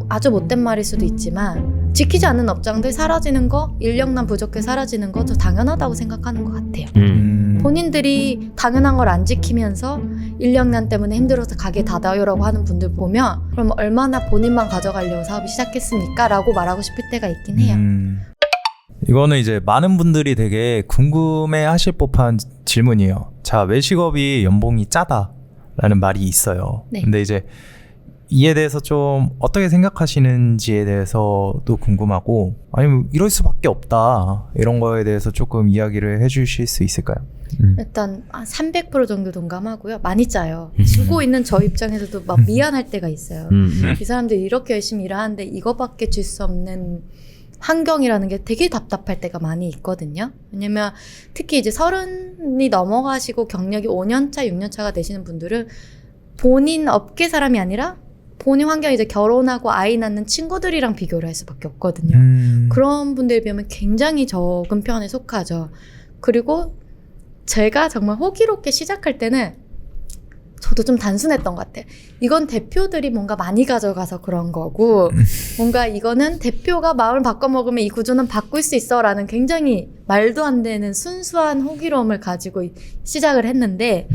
아주 못된 말일 수도 있지만 지키지 않는 업장들 사라지는 거, 인력난 부족해 사라지는 거 저 당연하다고 생각하는 것 같아요. 본인들이 당연한 걸 안 지키면서 인력난 때문에 힘들어서 가게 닫아요라고 하는 분들 보면 그럼 얼마나 본인만 가져가려고 사업을 시작했습니까? 라고 말하고 싶을 때가 있긴 해요. 이거는 이제 많은 분들이 되게 궁금해 하실 법한 질문이에요. 자, 외식업이 연봉이 짜다라는 말이 있어요. 네. 근데 이제 이에 대해서 좀 어떻게 생각하시는지에 대해서도 궁금하고, 아니면 이럴 수밖에 없다 이런 거에 대해서 조금 이야기를 해주실 수 있을까요? 일단 300% 정도 동감하고요. 많이 짜요. 주고 있는 저 입장에서도 막 미안할 때가 있어요. 이 사람들이 이렇게 열심히 일하는데 이거밖에 줄 수 없는 환경이라는 게 되게 답답할 때가 많이 있거든요. 왜냐면 특히 이제 30이 넘어가시고 경력이 5년차, 6년차가 되시는 분들은 본인 업계 사람이 아니라 본인 환경이 이제 결혼하고 아이 낳는 친구들이랑 비교를 할 수밖에 없거든요. 그런 분들에 비하면 굉장히 적은 편에 속하죠. 그리고 제가 정말 호기롭게 시작할 때는 저도 좀 단순했던 것 같아요. 이건 대표들이 뭔가 많이 가져가서 그런 거고 뭔가 이거는 대표가 마음을 바꿔먹으면 이 구조는 바꿀 수 있어 라는 굉장히 말도 안 되는 순수한 호기로움을 가지고 시작을 했는데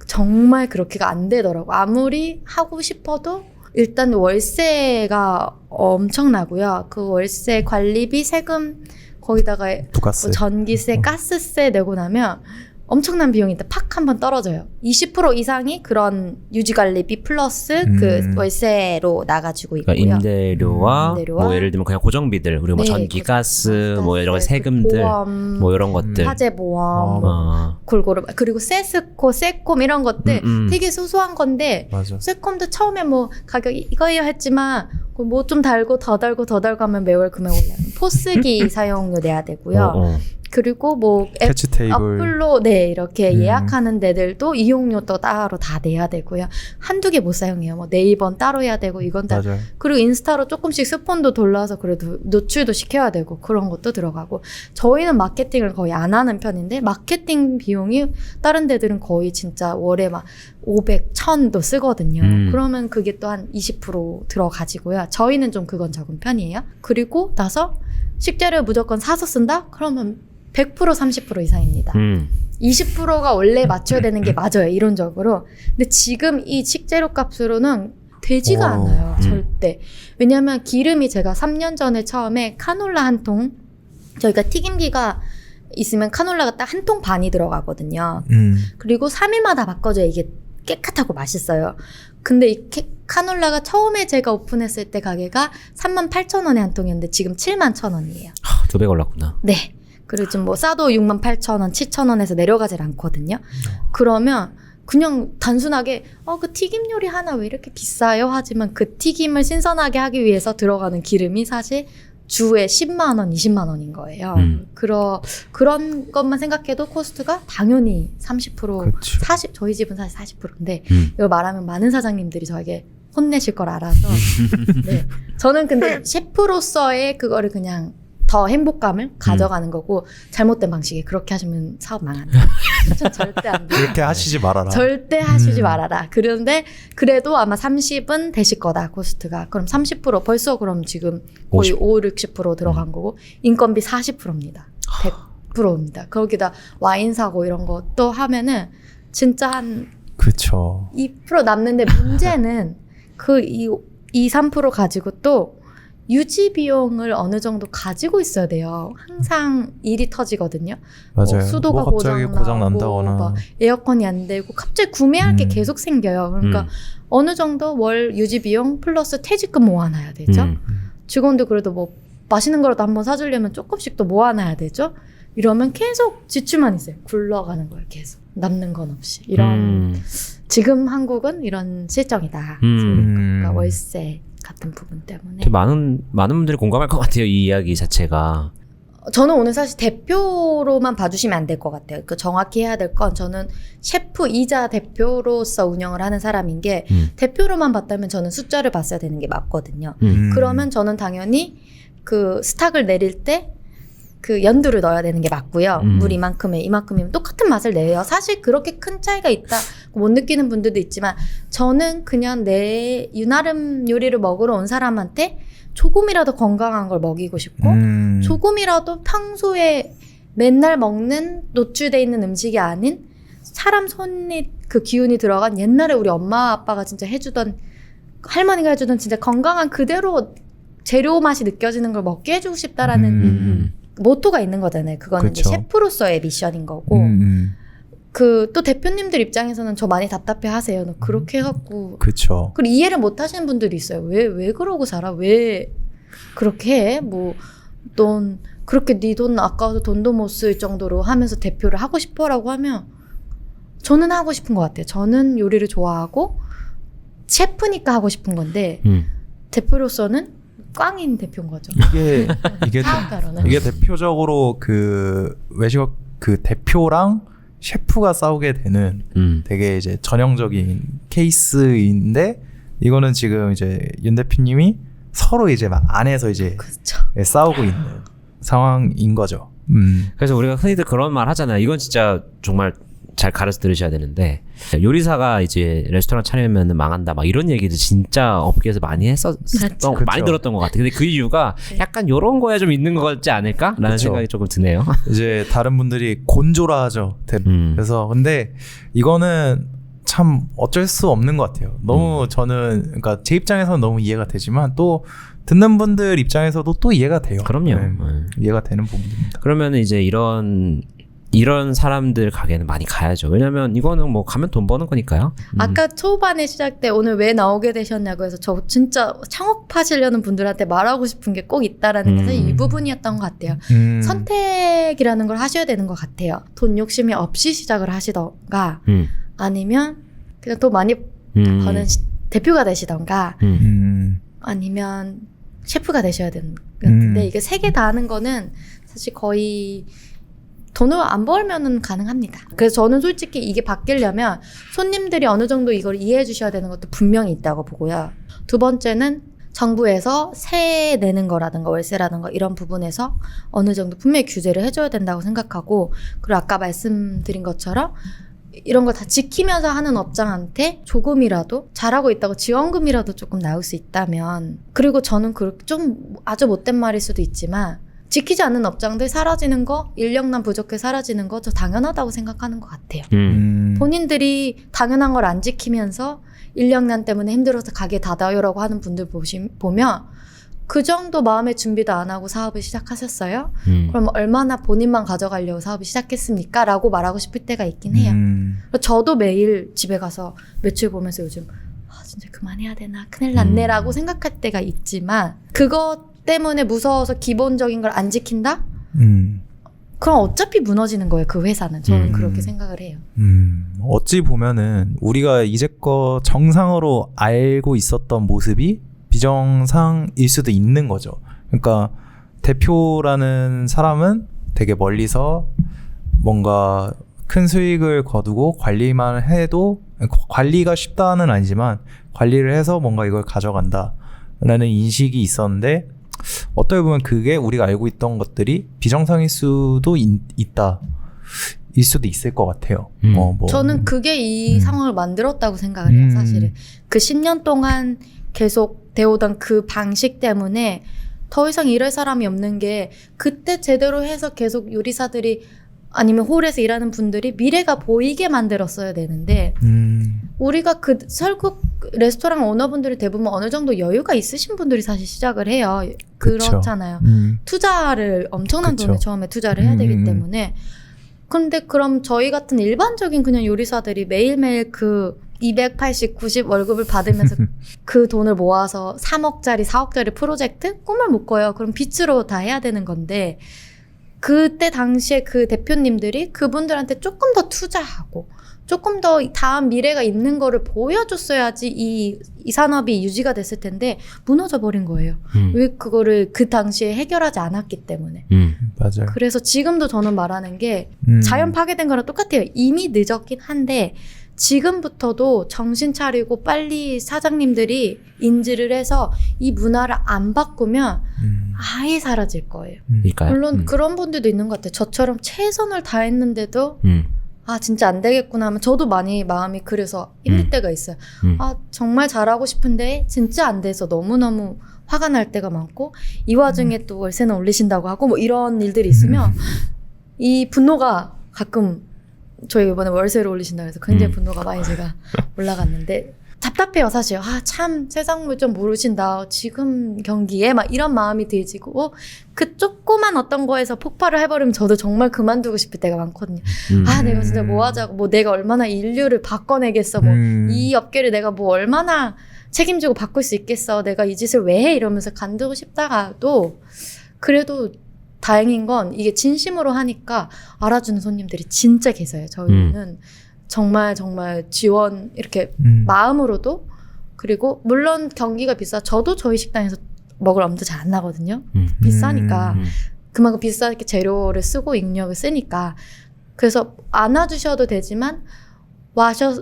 정말 그렇게가 안 되더라고. 아무리 하고 싶어도 일단 월세가 엄청나고요. 그 월세 관리비, 세금 거기다가 뭐 전기세, 가스세 내고 나면 엄청난 비용이 팍 한번 떨어져요. 20% 이상이 그런 유지관리비 플러스 그 월세로 나가지고 있고요. 그러니까 임대료와 뭐 예를 들면 그냥 고정비들 그리고 뭐 전기, 가스, 뭐 여러 가지 세금들, 보험, 뭐 이런 것들, 화재 보험, 골고루 그리고 세스코, 세콤 이런 것들 되게 소소한 건데 맞아. 세콤도 처음에 뭐 가격 이거예요 했지만 뭐 좀 달고 더 달고 더 달고 하면 매월 금액 올라요. 포스기 사용료 내야 되고요. 그리고 뭐 앱 어플로 이렇게 예약하는 데들도 이용료 또 따로 다 내야 되고요. 한두 개 못 사용해요. 뭐 네이버는 따로 해야 되고 이건 다. 맞아요. 그리고 인스타로 조금씩 스폰도 돌려서 그래도 노출도 시켜야 되고 그런 것도 들어가고 저희는 마케팅을 거의 안 하는 편인데 마케팅 비용이 다른 데들은 거의 진짜 월에 막 500, 1000도 쓰거든요. 그러면 그게 또 한 20% 들어가지고요. 저희는 좀 그건 적은 편이에요. 그리고 나서 식재료 무조건 사서 쓴다? 그러면 100% 30% 이상입니다. 20%가 원래 맞춰야 되는 게 맞아요. 이론적으로. 근데 지금 이 식재료 값으로는 되지가 않아요. 절대. 왜냐면 기름이 제가 3년 전에 처음에 카놀라 한 통, 저희가 튀김기가 있으면 카놀라가 딱 한 통 반이 들어가거든요. 그리고 3일마다 바꿔줘야 이게 깨끗하고 맛있어요. 근데 이 카놀라가 처음에 제가 오픈했을 때 가게가 38,000원에 한 통이었는데 지금 71,000원이에요. 2배 올랐구나. 네. 그리고 좀 뭐 싸도 68,000원, 7,000원에서 내려가질 않거든요. 그러면 그냥 단순하게 그 튀김 요리 하나 왜 이렇게 비싸요? 하지만 그 튀김을 신선하게 하기 위해서 들어가는 기름이 사실 주에 10만 원, 20만 원인 거예요. 그런 것만 생각해도 코스트가 당연히 30%, 그렇죠. 40, 저희 집은 사실 40%인데 이걸 말하면 많은 사장님들이 저에게 혼내실 걸 알아서 네. 저는 근데 셰프로서의 그거를 그냥 더 행복감을 가져가는 거고 잘못된 방식에 그렇게 하시면 사업 망한다. 절대 안 돼요. 그렇게 하시지 말아라. 절대 하시지 말아라. 그런데 그래도 아마 30은 되실 거다 코스트가. 그럼 30% 벌써 그럼 지금 거의 60% 들어간 거고 인건비 40%입니다. 100%입니다. 거기다 와인 사고 이런 것도 하면은 진짜 한 그렇죠. 2% 남는데 문제는 그 3% 가지고 또 유지 비용을 어느 정도 가지고 있어야 돼요. 항상 일이 터지거든요. 맞아요. 수도가 뭐 갑자기 고장 나고 난다거나 막 에어컨이 안 되고 갑자기 구매할 게 계속 생겨요. 그러니까 어느 정도 월 유지 비용 플러스 퇴직금 모아놔야 되죠. 직원도 그래도 뭐 맛있는 거라도 한번 사주려면 조금씩 또 모아놔야 되죠. 이러면 계속 지출만 있어요. 굴러가는 거예요. 계속 남는 건 없이. 이런 지금 한국은 이런 실정이다. 그러니까 월세 같은 부분 때문에 많은 분들이 공감할 것 같아요. 이 이야기 자체가. 저는 오늘 사실 대표로만 봐주시면 안 될 것 같아요. 그 정확히 해야 될 건 저는 셰프이자 대표로서 운영을 하는 사람인 게 대표로만 봤다면 저는 숫자를 봤어야 되는 게 맞거든요. 그러면 저는 당연히 그 스탁을 내릴 때 그 연두를 넣어야 되는 게 맞고요. 물 이만큼이면 똑같은 맛을 내요. 사실 그렇게 큰 차이가 있다 못 느끼는 분들도 있지만 저는 그냥 내 유나름 요리를 먹으러 온 사람한테 조금이라도 건강한 걸 먹이고 싶고 조금이라도 평소에 맨날 먹는 노출돼 있는 음식이 아닌 사람 손이 그 기운이 들어간 옛날에 우리 엄마 아빠가 진짜 해주던 할머니가 해주던 진짜 건강한 그대로 재료 맛이 느껴지는 걸 먹게 해주고 싶다라는 모토가 있는 거잖아요. 그거는 이제 그쵸. 셰프로서의 미션인 거고 그 또 대표님들 입장에서는 저 많이 답답해 하세요. 너 그렇게 해갖고 그쵸. 그리고 이해를 못 하시는 분들이 있어요. 왜 그러고 살아? 왜 그렇게 해? 뭐 넌 그렇게 네 돈 아까워서 돈도 못 쓸 정도로 하면서 대표를 하고 싶어라고 하면 저는 하고 싶은 것 같아요. 저는 요리를 좋아하고 셰프니까 하고 싶은 건데 대표로서는 꽝인 대표인 거죠. 이게 사업가로는. 이게 대표적으로 그 외식업 그 대표랑 셰프가 싸우게 되는 되게 이제 전형적인 케이스인데 이거는 지금 이제 윤 대표님이 서로 이제 막 안에서 이제 그렇죠. 싸우고 있는 상황인 거죠. 그래서 우리가 흔히들 그런 말 하잖아요. 이건 진짜 정말 잘 가르쳐 들으셔야 되는데 요리사가 이제 레스토랑 차리면 망한다 막 이런 얘기도 진짜 업계에서 많이 그렇죠. 많이 들었던 것 같아요. 근데 그 이유가 약간 요런 거에 좀 있는 것 같지 않을까라는 그쵸. 생각이 조금 드네요. 이제 다른 분들이 곤조라 하죠. 그래서 근데 이거는 참 어쩔 수 없는 것 같아요. 너무 저는 그러니까 제 입장에서는 너무 이해가 되지만 또 듣는 분들 입장에서도 또 이해가 돼요. 그럼요. 이해가 되는 부분입니다. 그러면 이제 이런 사람들 가게는 많이 가야죠. 왜냐면 이거는 뭐 가면 돈 버는 거니까요. 아까 초반에 시작 때 오늘 왜 나오게 되셨냐고 해서 저 진짜 창업하시려는 분들한테 말하고 싶은 게 꼭 있다라는 게 사실 이 부분이었던 것 같아요. 선택이라는 걸 하셔야 되는 것 같아요. 돈 욕심이 없이 시작을 하시던가 아니면 그냥 또 많이 버는 대표가 되시던가 아니면 셰프가 되셔야 되는 근데 이게 세 개 다 하는 거는 사실 거의 돈을 안 벌면은 가능합니다. 그래서 저는 솔직히 이게 바뀌려면 손님들이 어느 정도 이걸 이해해 주셔야 되는 것도 분명히 있다고 보고요. 두 번째는 정부에서 세 내는 거라든가 월세라든가 이런 부분에서 어느 정도 분명히 규제를 해줘야 된다고 생각하고 그리고 아까 말씀드린 것처럼 이런 거 다 지키면서 하는 업장한테 조금이라도 잘하고 있다고 지원금이라도 조금 나올 수 있다면 그리고 저는 그렇게 좀 아주 못된 말일 수도 있지만 지키지 않는 업장들 사라지는 거 인력난 부족해 사라지는 거 저 당연하다고 생각하는 것 같아요. 본인들이 당연한 걸 안 지키면서 인력난 때문에 힘들어서 가게 닫아요라고 하는 분들 보면 그 정도 마음의 준비도 안 하고 사업을 시작하셨어요? 그럼 얼마나 본인만 가져가려고 사업을 시작했습니까? 라고 말하고 싶을 때가 있긴 해요. 저도 매일 집에 가서 매출 보면서 요즘 진짜 그만해야 되나? 큰일 났네 라고 생각할 때가 있지만 그것 때문에 무서워서 기본적인 걸 안 지킨다? 그럼 어차피 무너지는 거예요. 그 회사는. 저는 그렇게 생각을 해요. 어찌 보면은 우리가 이제껏 정상으로 알고 있었던 모습이 비정상일 수도 있는 거죠. 그러니까 대표라는 사람은 되게 멀리서 뭔가 큰 수익을 거두고 관리만 해도 관리가 쉽다는 아니지만 관리를 해서 뭔가 이걸 가져간다라는 인식이 있었는데 어떻게 보면 그게 우리가 알고 있던 것들이 비정상일 수도 있다. 일 수도 있을 것 같아요. 저는 그게 이 상황을 만들었다고 생각을 해요. 사실은 그 10년 동안 계속 되오던 그 방식 때문에 더 이상 일할 사람이 없는 게 그때 제대로 해서 계속 요리사들이 아니면 홀에서 일하는 분들이 미래가 보이게 만들었어야 되는데 우리가 그 설국 레스토랑 오너분들이 대부분 어느 정도 여유가 있으신 분들이 사실 시작을 해요. 그렇잖아요. 투자를 엄청난 그쵸. 돈을 처음에 투자를 해야 되기 때문에 근데 그럼 저희 같은 일반적인 그냥 요리사들이 매일매일 그 280, 90 월급을 받으면서 그 돈을 모아서 3억짜리, 4억짜리 프로젝트? 꿈을 못 꿔요. 그럼 빚으로 다 해야 되는 건데 그때 당시에 그 대표님들이 그분들한테 조금 더 투자하고 조금 더 다음 미래가 있는 거를 보여줬어야지 이 산업이 유지가 됐을 텐데 무너져 버린 거예요. 왜 그거를 그 당시에 해결하지 않았기 때문에. 맞아요. 그래서 지금도 저는 말하는 게 자연 파괴된 거랑 똑같아요. 이미 늦었긴 한데 지금부터도 정신 차리고 빨리 사장님들이 인지를 해서 이 문화를 안 바꾸면 아예 사라질 거예요. 일까요? 물론 그런 분들도 있는 것 같아요. 저처럼 최선을 다했는데도 아 진짜 안 되겠구나 하면 저도 많이 마음이 그래서 힘들 때가 있어요. 아 정말 잘하고 싶은데 진짜 안 돼서 너무너무 화가 날 때가 많고 이 와중에 또 월세는 올리신다고 하고 뭐 이런 일들이 있으면 이 분노가 가끔 저희 이번에 월세를 올리신다고 해서 굉장히 분노가 많이 제가 올라갔는데 답답해요 사실. 아 참 세상물 좀 모르신다 지금 경기에 막 이런 마음이 들지고 그 조그만 어떤 거에서 폭발을 해버리면 저도 정말 그만두고 싶을 때가 많거든요. 아 내가 진짜 뭐 하자고 뭐 내가 얼마나 인류를 바꿔내겠어 뭐 이 업계를 내가 뭐 얼마나 책임지고 바꿀 수 있겠어 내가 이 짓을 왜 해 이러면서 간두고 싶다가도 그래도 다행인 건 이게 진심으로 하니까 알아주는 손님들이 진짜 계세요. 저희는 정말 지원 이렇게 마음으로도 그리고 물론 경기가 비싸 저도 저희 식당에서 먹을 엄두 잘 안 나거든요. 비싸니까 그만큼 비싸게 재료를 쓰고 인력을 쓰니까 그래서 안아주셔도 되지만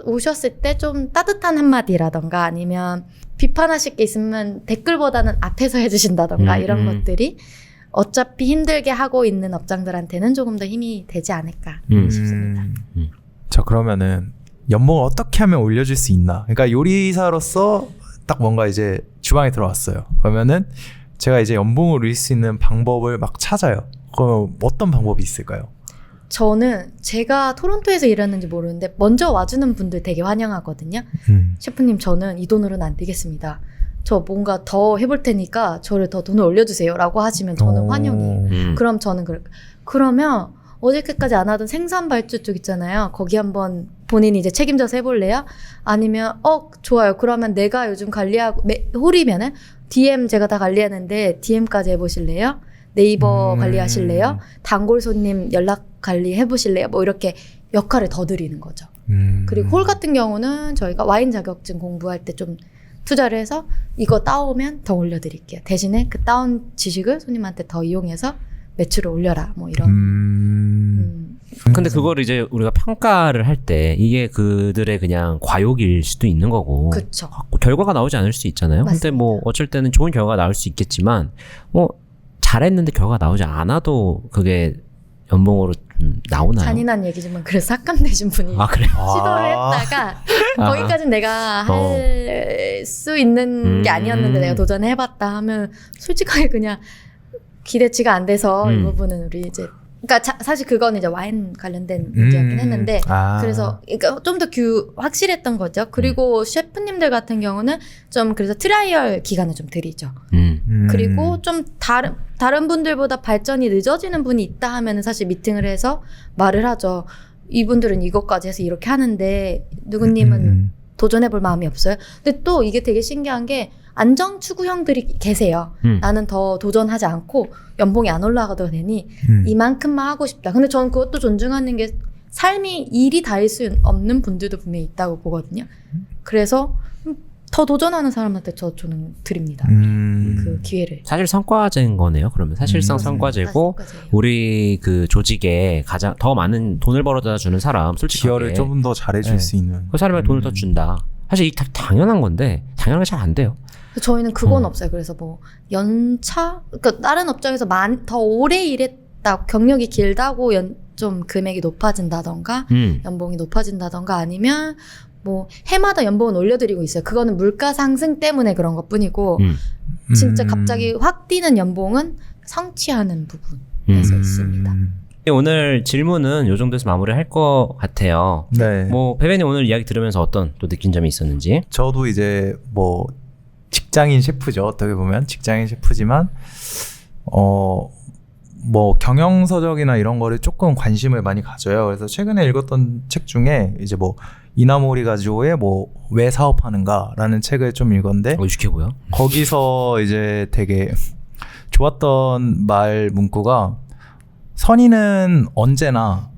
오셨을 때 좀 따뜻한 한마디라던가 아니면 비판하실 게 있으면 댓글보다는 앞에서 해주신다던가 이런 것들이 어차피 힘들게 하고 있는 업장들한테는 조금 더 힘이 되지 않을까 싶습니다. 자 그러면은 연봉을 어떻게 하면 올려줄 수 있나? 그러니까 요리사로서 딱 뭔가 이제 주방에 들어왔어요. 그러면은 제가 이제 연봉을 올릴 수 있는 방법을 막 찾아요. 그럼 어떤 방법이 있을까요? 저는 제가 토론토에서 일하는지 모르는데 먼저 와주는 분들 되게 환영하거든요. 셰프님 저는 이 돈으로는 안 되겠습니다. 저 뭔가 더 해볼 테니까 저를 더 돈을 올려주세요 라고 하시면 저는 환영이에요. 그럼 저는 그러면 어저께까지 안 하던 생산 발주 쪽 있잖아요. 거기 한번 본인이 이제 책임져서 해볼래요? 아니면 좋아요. 그러면 내가 요즘 관리하고 홀이면은 DM 제가 다 관리하는데 DM까지 해보실래요? 네이버 관리하실래요? 단골 손님 연락 관리 해보실래요? 뭐 이렇게 역할을 더 드리는 거죠. 그리고 홀 같은 경우는 저희가 와인 자격증 공부할 때 좀 투자를 해서 이거 따오면 더 올려드릴게요. 대신에 그 따온 지식을 손님한테 더 이용해서 매출을 올려라. 뭐 이런. 근데 그걸 이제 우리가 평가를 할 때 이게 그들의 그냥 과욕일 수도 있는 거고. 그렇죠. 결과가 나오지 않을 수 있잖아요. 맞습니다. 근데 뭐 어쩔 때는 좋은 결과가 나올 수 있겠지만 뭐 잘했는데 결과가 나오지 않아도 그게 연봉으로 나오나요? 잔인한 얘기지만 그래서 삭감되신 분이 그래요? 시도를 했다가 거기까지는 내가 할 수 있는 게 아니었는데 내가 도전해봤다 하면 솔직하게 그냥 기대치가 안 돼서 이 부분은 우리 이제 그러니까 사실 그건 이제 와인 관련된 얘기였긴 했는데 그래서 그러니까 좀 더 확실했던 거죠. 그리고 셰프님들 같은 경우는 좀 그래서 트라이얼 기간을 좀 드리죠. 그리고 좀 다른 분들보다 발전이 늦어지는 분이 있다 하면은 사실 미팅을 해서 말을 하죠. 이분들은 이것까지 해서 이렇게 하는데 누구님은 도전해볼 마음이 없어요. 근데 또 이게 되게 신기한 게 안정 추구형들이 계세요. 나는 더 도전하지 않고 연봉이 안 올라가도 되니 이만큼만 하고 싶다. 근데 저는 그것도 존중하는 게 삶이 일이 다일 수 없는 분들도 분명히 있다고 보거든요. 그래서 더 도전하는 사람한테 저는 드립니다. 그 기회를. 사실 성과제인 거네요. 그러면 사실상 성과제고 우리 그 조직에 가장 더 많은 돈을 벌어다 주는 사람 솔직하게 기여를 조금 더 잘해줄 수 있는 그 사람에게 돈을 더 준다. 사실 이게 당연한 건데 당연하게 잘 안 돼요. 저희는 그건 없어요. 그래서 뭐 연차 그러니까 다른 업종에서 더 오래 일했다 경력이 길다고 좀 금액이 높아진다던가 연봉이 높아진다던가 아니면 뭐 해마다 연봉은 올려드리고 있어요. 그거는 물가 상승 때문에 그런 것뿐이고 진짜 갑자기 확 뛰는 연봉은 성취하는 부분에서 있습니다. 오늘 질문은 이 정도에서 마무리할 것 같아요. 네. 뭐 배배님 오늘 이야기 들으면서 어떤 또 느낀 점이 있었는지. 저도 이제 뭐 직장인 셰프죠. 어떻게 보면 직장인 셰프지만 뭐 경영서적이나 이런 거를 조금 관심을 많이 가져요. 그래서 최근에 읽었던 책 중에 이제 뭐 이나모리 가지오의 뭐 왜 사업하는가라는 책을 좀 읽었는데 익숙해 보여. 거기서 이제 되게 좋았던 말 문구가 선의는 언제나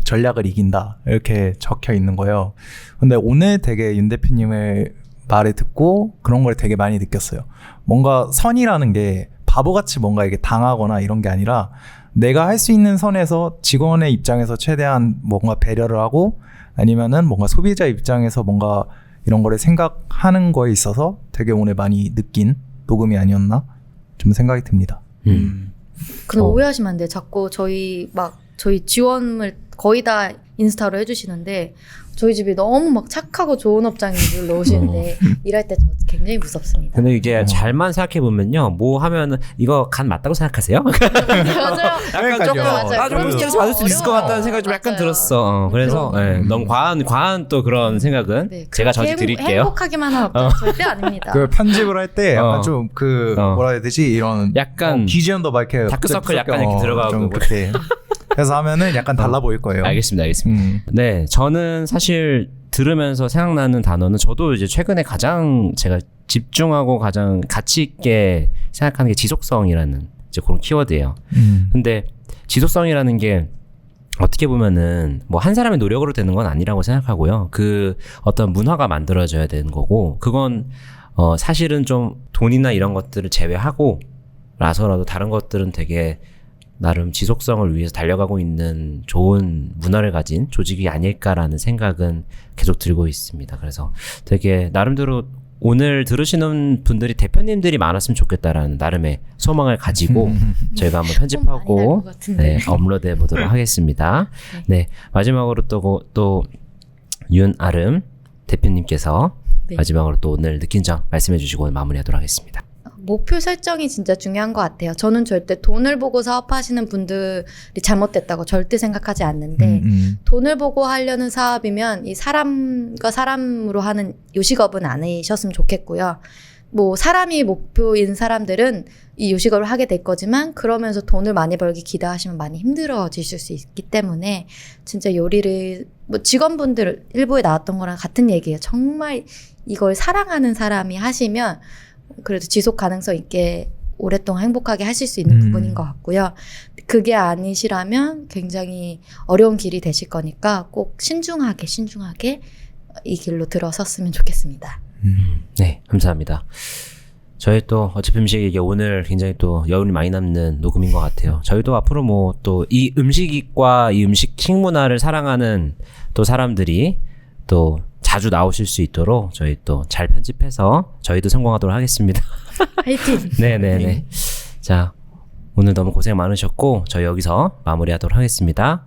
전략을 이긴다 이렇게 적혀 있는 거예요. 근데 오늘 되게 윤 대표님의 말을 듣고 그런 걸 되게 많이 느꼈어요. 뭔가 선의라는 게 바보같이 뭔가 이게 당하거나 이런 게 아니라 내가 할 수 있는 선에서 직원의 입장에서 최대한 뭔가 배려를 하고 아니면은 뭔가 소비자 입장에서 뭔가 이런 거를 생각하는 거에 있어서 되게 오늘 많이 느낀 녹음이 아니었나 좀 생각이 듭니다. 근데 오해하시면 안 돼요. 자꾸 저희 지원을 거의 다 인스타로 해주시는데 저희 집이 너무 막 착하고 좋은 업장인 줄 넣으시는데 일할 때 저 굉장히 무섭습니다. 근데 이게 잘만 생각해 보면요, 뭐 하면은 이거 간 맞다고 생각하세요? 맞아요. 약간 조금 맞아요. 좀 그럼요. 스트레스 받을 수 있을 것 같다는 어려워요. 생각이 좀 약간 맞아요. 들었어. 그래서 너무 과한 또 그런 생각은 네, 제가 그렇게 저지 드릴게요. 행복하기만 한 업장 절대 아닙니다. 그 편집을 할 때 약간 어. 좀 그 어. 뭐라 해야 되지 이런 약간 기지연도 막 이렇게 다크서클 약간 이렇게 좀 들어가고 그렇게 해서 하면은 약간 달라 보일 거예요. 알겠습니다. 네, 저는 사실 들으면서 생각나는 단어는 저도 이제 최근에 가장 제가 집중하고 가장 가치 있게 생각하는 게 지속성이라는 이제 그런 키워드예요. 근데 지속성이라는 게 어떻게 보면은 뭐 한 사람의 노력으로 되는 건 아니라고 생각하고요. 그 어떤 문화가 만들어져야 되는 거고, 그건 사실은 좀 돈이나 이런 것들을 제외하고 라서라도 다른 것들은 되게 나름 지속성을 위해서 달려가고 있는 좋은 문화를 가진 조직이 아닐까라는 생각은 계속 들고 있습니다. 그래서 되게 나름대로 오늘 들으시는 분들이 대표님들이 많았으면 좋겠다라는 나름의 소망을 가지고 저희가 한번 편집하고 업로드해 보도록 하겠습니다. 네, 마지막으로 또 윤아름 대표님께서 마지막으로 또 오늘 느낀 점 말씀해 주시고 오늘 마무리하도록 하겠습니다. 목표 설정이 진짜 중요한 것 같아요. 저는 절대 돈을 보고 사업하시는 분들이 잘못됐다고 절대 생각하지 않는데 돈을 보고 하려는 사업이면 이 사람과 사람으로 하는 요식업은 아니셨으면 좋겠고요. 뭐 사람이 목표인 사람들은 이 요식업을 하게 될 거지만 그러면서 돈을 많이 벌기 기대하시면 많이 힘들어지실 수 있기 때문에 진짜 요리를 뭐 직원분들 일부에 나왔던 거랑 같은 얘기예요. 정말 이걸 사랑하는 사람이 하시면 그래도 지속 가능성 있게 오랫동안 행복하게 하실 수 있는 부분인 것 같고요. 그게 아니시라면 굉장히 어려운 길이 되실 거니까 꼭 신중하게 이 길로 들어섰으면 좋겠습니다. 네, 감사합니다. 저희 또 어차피 음식 이게 오늘 굉장히 또 여운이 많이 남는 녹음인 것 같아요. 저희도 앞으로 뭐 또 이 음식과 이 음식 식문화를 사랑하는 또 사람들이 또 자주 나오실 수 있도록 저희 또 잘 편집해서 저희도 성공하도록 하겠습니다. 화이팅! 네네네. 자, 오늘 너무 고생 많으셨고 저희 여기서 마무리하도록 하겠습니다.